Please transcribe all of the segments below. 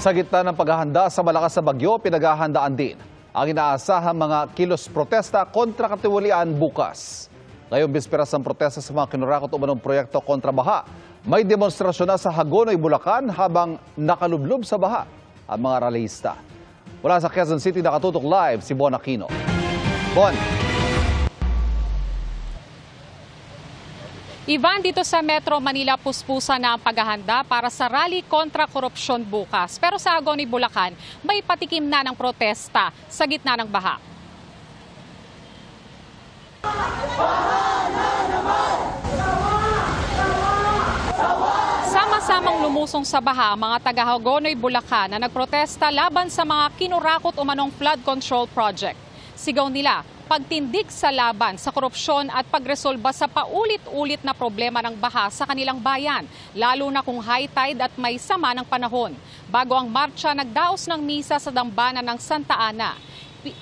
Sa gitna ng paghahanda sa malakas na bagyo, pinaghahandaan din ang inaasahang mga kilos protesta kontra katiwalian bukas. Ngayong bisperas ng protesta sa mga kinurakot umanong proyekto kontra baha, may demonstrasyon na sa Hagonoy, Bulacan habang nakalublob sa baha ang mga rallyista. Mula sa Quezon City, nakatutok live si Bon Aquino. Bon. Ivan, dito sa Metro Manila, puspusa na ang paghahanda para sa rally kontra korupsyon bukas. Pero sa Hagonoy, Bulacan, may patikim na ng protesta sa gitna ng baha. Sama-samang lumusong sa baha ang mga taga Hagonoy, Bulacan na nagprotesta laban sa mga kinurakot umanong flood control project. Sigaw nila, pagtindig sa laban sa korupsyon at pagresolba sa paulit-ulit na problema ng baha sa kanilang bayan, lalo na kung high tide at may sama ng panahon. Bago ang marcha, nagdaos ng misa sa dambana ng Santa Ana.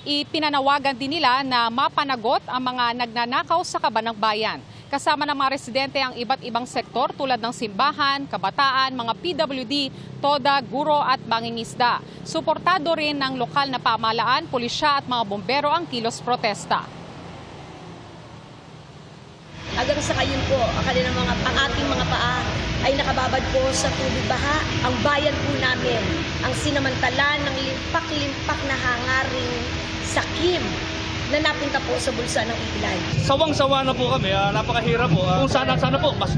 Ipinanawagan din nila na mapanagot ang mga nagnanakaw sa kaban ng bayan. Kasama ng mga residente ang iba't ibang sektor tulad ng simbahan, kabataan, mga PWD, toda, guro at mangingisda. Suportado rin ng lokal na pamahalaan, pulisya at mga bombero ang kilos protesta. Hanggang sa ngayon po, ang ating mga paa ay nakababad po sa tubig baha. Ang bayan po namin ang sinamantala ng limpak-limpak na hangaring sakim na napunta po sa bulsa ng ilan. Sawang-sawa na po kami, napakahirap po. Kung sana po mas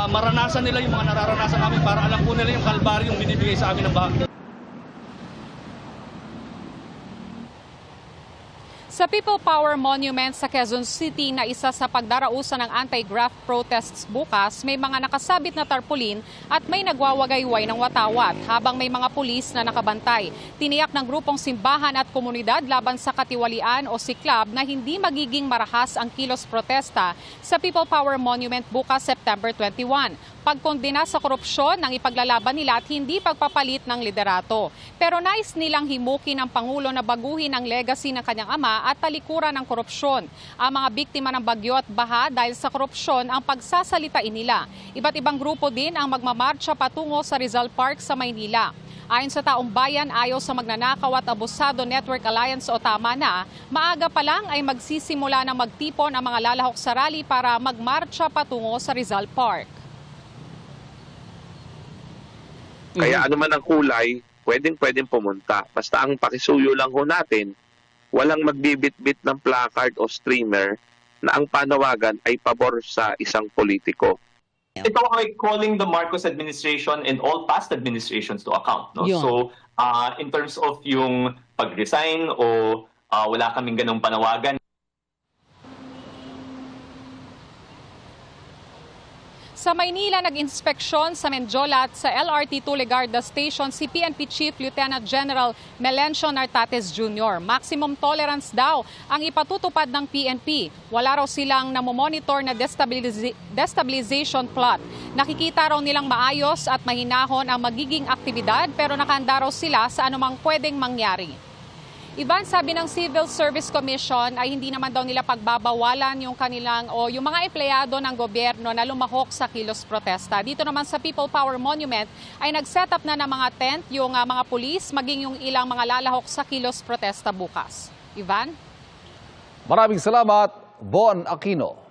maranasan nila yung mga nararanasan namin para alam po nila yung kalbaryo yung binibigay sa amin ng baha. Sa People Power Monument sa Quezon City na isa sa pagdarausan ng anti-graft protests bukas, may mga nakasabit na tarpaulin at may nagwawagayway ng watawat habang may mga pulis na nakabantay. Tiniyak ng grupong simbahan at komunidad laban sa katiwalian o siklab na hindi magiging marahas ang kilos protesta sa People Power Monument bukas September 21. Pagkondena sa korupsyon ang ipaglalaban nila at hindi pagpapalit ng liderato. Pero nais nilang himukin ng Pangulo na baguhin ang legacy ng kanyang ama at talikuran ng korupsyon. Ang mga biktima ng bagyo at baha dahil sa korupsyon ang pagsasalitain nila. Iba't ibang grupo din ang magmamarcha patungo sa Rizal Park sa Maynila. Ayon sa taong bayan, ayaw sa magnanakaw at abusado Network Alliance o Tama Na, maaga pa lang ay magsisimula ng magtipon ang mga lalahok sa rally para magmarcha patungo sa Rizal Park. Kaya ano man ang kulay, pwedeng pumunta. Basta ang pakisuyo lang ho natin, walang magbibit-bit ng placard o streamer na ang panawagan ay pabor sa isang politiko. Ito ay calling the Marcos administration and all past administrations to account. No? So, in terms of yung pag-resign o wala kaming ganong panawagan. Sa Maynila, nag-inspeksyon sa Menjola at sa LRT Legarda Station si PNP Chief Lieutenant General Melencio Nartates Jr. Maximum tolerance daw ang ipatutupad ng PNP. Wala raw silang namomonitor na destabilization plot. Nakikita raw nilang maayos at mahinahon ang magiging aktibidad pero nakahanda raw sila sa anumang pwedeng mangyari. Ivan, sabi ng Civil Service Commission ay hindi naman daw nila pagbabawalan yung kanilang o yung mga empleyado ng gobyerno na lumahok sa kilos protesta. Dito naman sa People Power Monument ay nag-set up na ng mga tent yung mga pulis maging yung ilang mga lalahok sa kilos protesta bukas. Ivan? Maraming salamat, Bon Aquino.